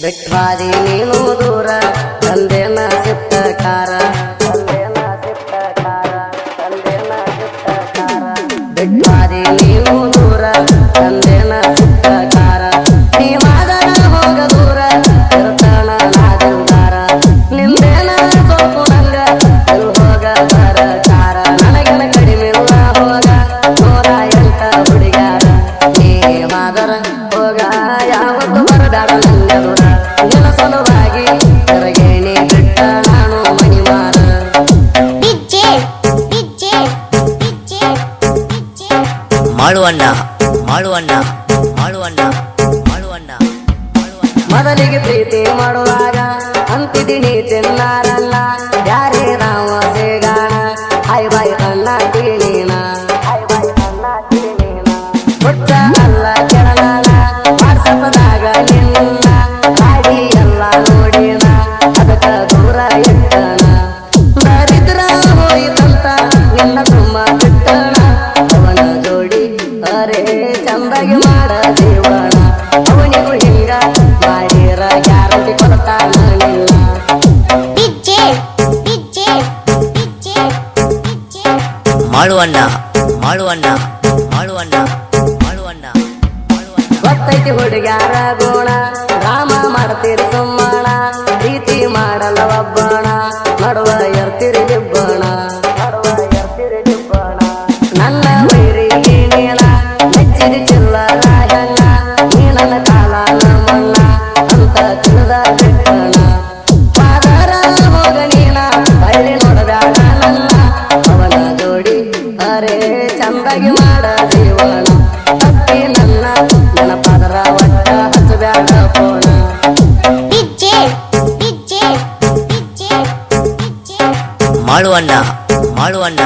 ಬಿಟ್ವಾದಿ ನೀನು ದೂರ ತಂದೆನ ಸಿಟ್ಟಕಾರ ಬಿಟ್ವಾದಿ ನೀನು ದೂರ ತಂದೆನ ಸಿಟ್ಟಕಾರ ನೀ ಮಾದರ ಹೋಗ ದೂರ ಇರ್ತಾನ ನಾದಿಂದಾರ ನಿಂದೇನ ಸೋಪು ನಂಗ ಎಲ್ ಹೋಗ ಬರಕಾರ ನನಗೆನ ಕಡಿಮಿಲ್ಲ ಹೋಗ 108 ಹುಡುಗ್ಯಾರ ನೀ ಮಾದರ ಹೋಗ ಯಾವತ್ತು ಬರದಾಡ ನಂಗೆ ದೂರ ನಿನ್ನ ಸಲುವಾಗಿ ಹೊರಗೇಣಿ ಬಿಟ್ಟ ನಾನು ಮಣಿಮಾರ ಮಾಳುವಣ್ಣ ಮಾಳುವಣ್ಣ ಮಾಳುವಣ್ಣ ಮಾಳುವಣ್ಣ ಮೊದಲಿಗೆ ಪ್ರೀತಿ ಮಾಡುವಾಗ ಅಂತಿದ್ದೀನಿ ತಿನ್ನಾರಲ್ಲ ಯಾರೇ ರಾಮ ಸೇಗಾಣ ಹಾಯ್ ಬಾಯ್ ಅಣ್ಣ ತಿಳಿನ ಹುಚ್ಚ ಅಲ್ಲ ಕೆಳನಾಳ ವಾಟ್ಸಪ್ದಾಗ ನಿನ್ನ ಗಾಡಿ ಎಲ್ಲ ನೋಡಿನ ಅದಕ್ಕ ದೂರ ಇಟ್ಟಣ ದರಿದ್ರ ಹೋಯಿತಂತ ನಿನ್ನ ತುಂಬ ಬಿಟ್ಟಣ ಅವನ ಜೋಡಿ ಅರೇ ಚಂದಾಗಿ ಮಾಡ ಜೀವನ ಅವನಿಗೂ ಹಿಂಗ ಮಾಡಿರ ಗ್ಯಾರಂಟಿ ಕೊಡ್ತಾನ ನಿನ್ನ ಮಾಳುವಣ್ಣ ಮಾಳುವಣ್ಣ ಮಾಳುವಣ್ಣ ಮಾಳುವಣ್ಣ ಗೊತ್ತೈತಿ ಹುಡುಗ್ಯಾರ ಗುಣ ರಾಮ ಮಾಡ್ತೀರಿ ಸುಮ್ಮಣ ಪ್ರೀತಿ ಮಾಡಲ್ಲ ಒಬ್ಬಣ ನಡುವ ಎರ್ತಿರಿ ದಿಬ್ಬಣ ನನ್ನ ವೈರಿಗೆ ನೀನ ಮೆಚ್ಚಿದ ಚಿಲ್ಲರ ಹೆಣ್ಣ ನೀ ನನ್ನ ಕಾಲ ನಮ್ಮಣ್ಣ ಅಂತ ತಿಳಿದ ಬಿಟ್ಟಣ ಪಾದರ ಹೋಗ ನೀನ ಬಳ್ಳಿ ನೋಡಬೇಡ ನನ್ನ ಅವನ ಜೋಡಿ ಅರೇ ಚಂದಾಗಿ ಮಾಡ ಜೀವನ ತಪ್ಪಿ ನನ್ನ ನೆನಪಾದರ ಒಟ್ಟ ಹಚ್ಚಬೇಡ ಪೋಣ ಮಾಳುವಣ್ಣ ಮಾಳುವಣ್ಣ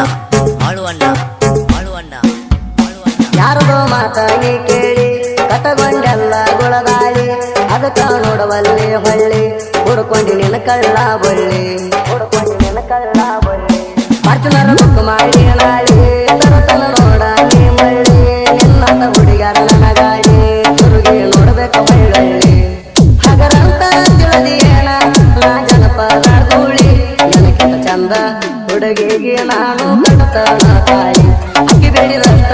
ಮಾಳುವಣ್ಣ ಮಾಳುವಣ್ಣ ಯಾರದೋ ಮಾತಾಗಿ ಕೇಳಿ ಕಟಗೊಂಡೆಲ್ಲ ಗುಳದಾಳಿ ಅದಕ್ಕ ನೋಡವಲ್ಲಿ ಹೊಳ್ಳಿ ಹುಡ್ಕೊಂಡು ನಿನ್ನ ಕಳ್ಳ ಬಳ್ಳಿ ಫಾರ್ಚುನರ್ ಬುಕ್ ಮಾಡಿ ನಾಳಿ ತರತನ ನೋಡ ನೀ ಮಳ್ಳಿ ನಿನ್ನಂತ ಹುಡುಗ್ಯಾರ ನನ್ನ ಗಾಡಿ ತಿರುಗಿ ನೋಡ್ಬೇಕು ಬಳ್ಳಿ ಹಗರಂತ ತಿಳಿದಿ ಏನ ನಾ ಜನಪದ ಧೂಳಿ ನನಗಿಂತ ಚಂದ ಹುಡುಗಿಗೆ ನಾನು ಕಟತನ ತಾಯಿ ಅಕ್ಕಿ ಬೇಡಿದಷ್ಟ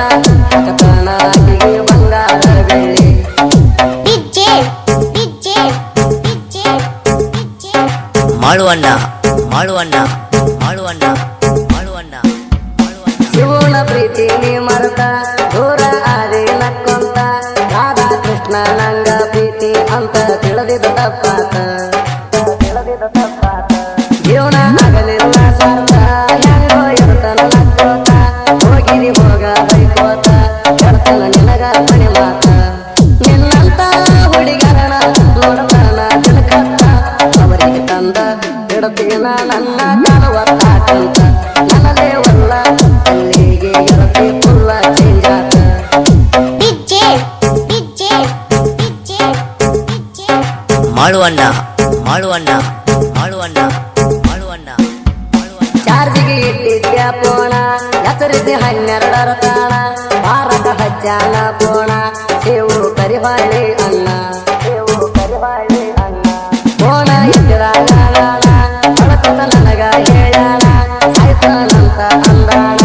ಕಟತನ ಅಕ್ಕಿಗೆ ಬಂಗಾರ ಬೆಳ್ಳಿ ಮಾಳುವಣ್ಣ ಮಾಳುವಣ್ಣ ಮಾಳುವಣ್ಣ ಮಾಳುವಣ್ಣ ಶಿವನ ಪ್ರೀತಿ ನೀ ಮರೆತ ದೂರ ಆದಿ ನಕ್ಕೊಂತ ರಾಧಾ ಕೃಷ್ಣ ನಂಗ ಪ್ರೀತಿ ಅಂತ ತಿಳಿದಿದ್ದ ತಪ್ಪಾತ ಜೀವನ ಆಗಲಿಲ್ಲ ಸಾರ್ಥ ಹೆಂಗೋ ಇರ್ತನ ನಕ್ಕೋತ ಹೋಗಿರಿ ಹೋಗ ಬೈಕೋತ ಕೆಡ್ತನ ನಿನಗ ಮನೆ ಮಾತ ನಿನ್ನಂತ ಹುಡುಗರಣ ನೋಡ್ತಾನ ತಿಳ್ಕತ್ತ ಅವರಿಗೆ ತಂದ ಇಡತೀನ ನನ್ನ ಕಾಲುವತ್ತಾಕಂತ ನನ್ನದೇ ಒಲ್ಲ ಅಲ್ಲಿಗೆ ಇರತಿ ಫುಲ್ಲ ಚೇಂಜ್ ಆತ ಮಾಳುವಣ್ಣ ಮಾಳುವಣ್ಣ ಮಾಳುವಣ್ಣ ಮಾಳುವಣ್ಣ ಚಾರ್ಜಿಗೆ ಇಟ್ಟಿದ್ಯ ಪೋಣ ಹೆಸರಿದ್ದೆ 12 ತಾಣ ಭಾರತ ಹಜ್ಜಾನ ಪೋಣ ಸೇವು ಕರಿವಾಳಿ ಅನ್ನ ಪೋಣ ಇಟ್ಟಿರಾಗ ಬಳಕತ ನನಗ ಹೇಳಾಣ ಸಾಯ್ತಾನಂತ ಅಂದಾಣ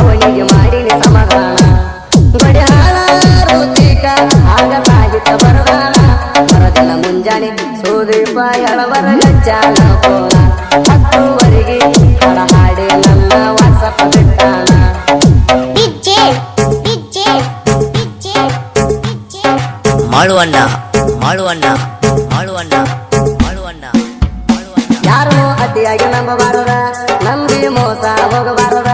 ಅವನಿಗೆ ಮಾಡಿನಿ ಸಮಾಧಾನ ಗಡಿಯಾಳ ರುಚಿಕ ಆಗ ಸಾಹಿತ್ಯ ಬರದಾಣ ಮರದಿನ ಮುಂಜಾನೆ ಸುದೀಪ ಎಳವರ ಗಜ್ಜಾನ ಪೋಣ 10ವರೆಗೆ ಹಡ ಹಾಡಿ ನನ್ನ ವಾಟ್ಸಪ್ ಬಿಟ್ಟಾನ ಮಾಳುವಣ್ಣ ಮಾಳುವಣ್ಣ ಮಾಳುವಣ್ಣ ಮಾಳುವಣ್ಣ ಯಾರು ಅತಿಯಾಗಿ ನಂಬಬಾರದ ನಂಬಿ ಮೋಸ ಹೋಗಬಾರದ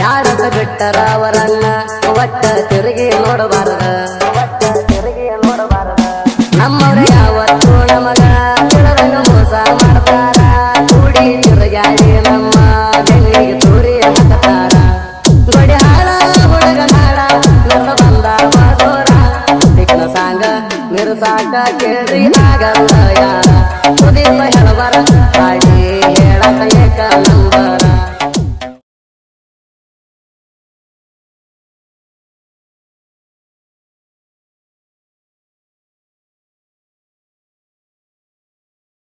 ಯಾರಂತ ಬಿಟ್ಟರ ಅವರನ್ನ ಒಟ್ಟ ತಿರುಗಿ ನೋಡಬಾರದ ನಮ್ಮವ್ರ ಯಾವತ್ತು ನಮಗ ತಿಳದಂಗ ಮೋಸ ಮಾಡ್ತಾರ ಕೂಡಿ ತಿರುಗಾಡಿ ನಮ್ಮ ಬೆನ್ನಿಗೆ ತೂರಿ ಹಾಕತಾರ ಗೊಡಿ ಹಾಳ ಹುಡುಗ ನಾಡ ನನ್ನ ಬಂದ ಮಾಡೋರ ಬಿಕ್ಕನ ಸಾಂಗ ಮಿರ್ಸಾಕ ಕೇಳ್ರಿ ಆಗಲ್ಲ ಯಾರ ಸುದೀಪ ಹೇಳಬಾರ ಹಾಡಿ ಹೇಳಕ ಏಕ